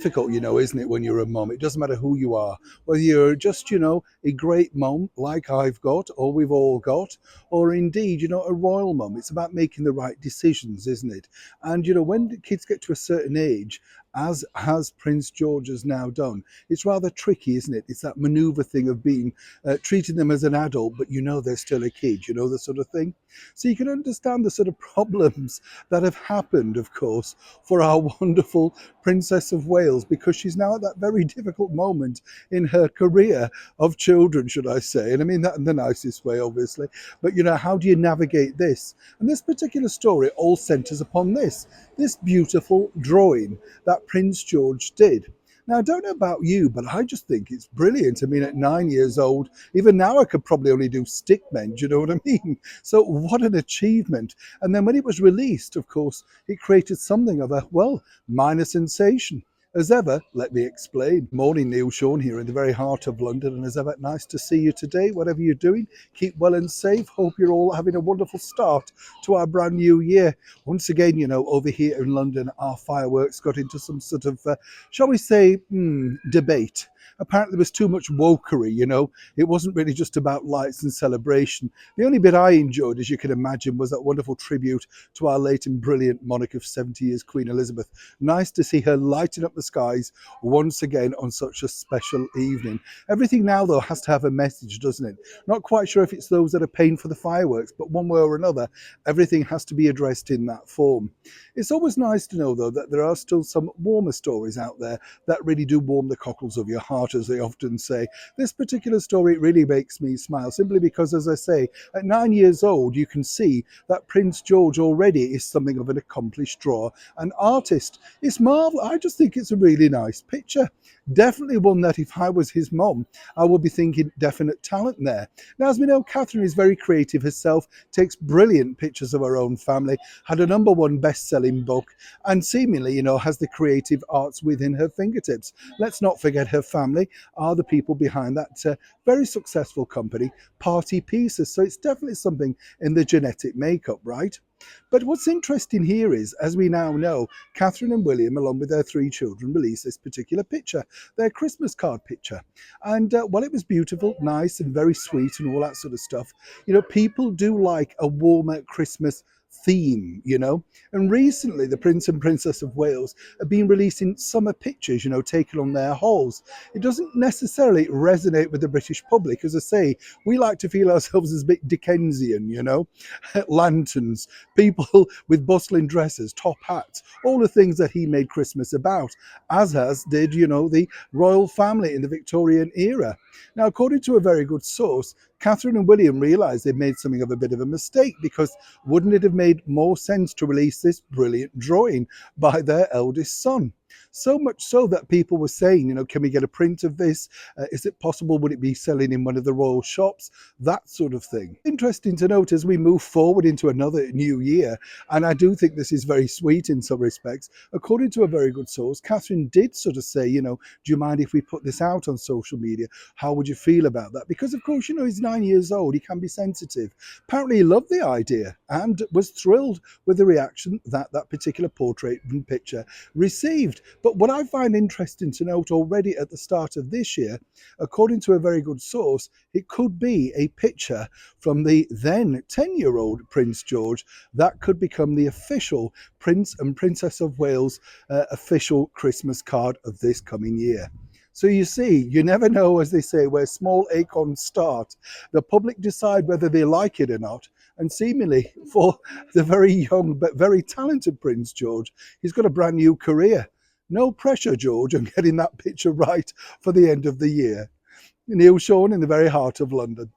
difficult, isn't it, when you're a mum? It doesn't matter who you are, whether you're just, a great mum like I've got, or we've all got, or indeed, a royal mum. It's about making the right decisions, isn't it? And, when the kids get to a certain age, as has Prince George has now done, it's rather tricky, isn't it? It's that maneuver thing of being treating them as an adult, but they're still a kid, the sort of thing. So you can understand the sort of problems that have happened, of course, for our wonderful Princess of Wales, because she's now at that very difficult moment in her career of children, should I say. And I mean that in the nicest way, obviously. But, how do you navigate this? And this particular story all centres upon this beautiful drawing that Prince George did. Now, I don't know about you, but I just think it's brilliant. I mean, at 9 years old, even now I could probably only do stick men, do you know what I mean? So what an achievement. And then when it was released, of course, it created something of a, well, minor sensation. As ever, let me explain. Morning, Neil Sean here in the very heart of London. And as ever, nice to see you today, whatever you're doing. Keep well and safe. Hope you're all having a wonderful start to our brand new year. Once again, over here in London, our fireworks got into some sort of, shall we say, debate. Apparently there was too much wokery, It wasn't really just about lights and celebration. The only bit I enjoyed, as you can imagine, was that wonderful tribute to our late and brilliant monarch of 70 years, Queen Elizabeth. Nice to see her lighting up the skies once again on such a special evening. Everything now, though, has to have a message, doesn't it? Not quite sure if it's those that are paying for the fireworks, but one way or another, everything has to be addressed in that form. It's always nice to know, though, that there are still some warmer stories out there that really do warm the cockles of your heart, as they often say. This particular story really makes me smile, simply because, as I say, at 9 years old, you can see that Prince George already is something of an accomplished drawer and artist. It's marvelous. I just think it's a really nice picture. Definitely one that if I was his mom, I would be thinking definite talent there. Now, as we know, Catherine is very creative herself, takes brilliant pictures of her own family, had a #1 best-selling book, and seemingly, has the creative arts within her fingertips. Let's not forget her family are the people behind that very successful company, Party Pieces. So it's definitely something in the genetic makeup, right? But what's interesting here is, as we now know, Catherine and William, along with their 3 children, released this particular picture, their Christmas card picture. And while it was beautiful, nice and very sweet and all that sort of stuff, people do like a warmer Christmas theme. And recently the Prince and Princess of Wales have been releasing summer pictures, taken on their halls. It doesn't necessarily resonate with the British public. As I say, we like to feel ourselves as a bit Dickensian, lanterns, people with bustling dresses, top hats, all the things that he made Christmas about, as did, the royal family in the Victorian era. Now, according to a very good source, Catherine and William realised they'd made something of a bit of a mistake, because wouldn't it have made more sense to release this brilliant drawing by their eldest son? So much so that people were saying, can we get a print of this? Is it possible? Would it be selling in one of the royal shops? That sort of thing. Interesting to note as we move forward into another new year, and I do think this is very sweet in some respects. According to a very good source, Catherine did sort of say, do you mind if we put this out on social media? How would you feel about that? Because, of course, he's 9 years old. He can be sensitive. Apparently, he loved the idea and was thrilled with the reaction that that particular portrait and picture received. But what I find interesting to note already at the start of this year, according to a very good source, it could be a picture from the then 10-year-old Prince George that could become the official Prince and Princess of Wales official Christmas card of this coming year. So you see, you never know, as they say, where small acorns start. The public decide whether they like it or not. And seemingly for the very young but very talented Prince George, he's got a brand new career. No pressure, George, on getting that picture right for the end of the year. Neil Sean in the very heart of London.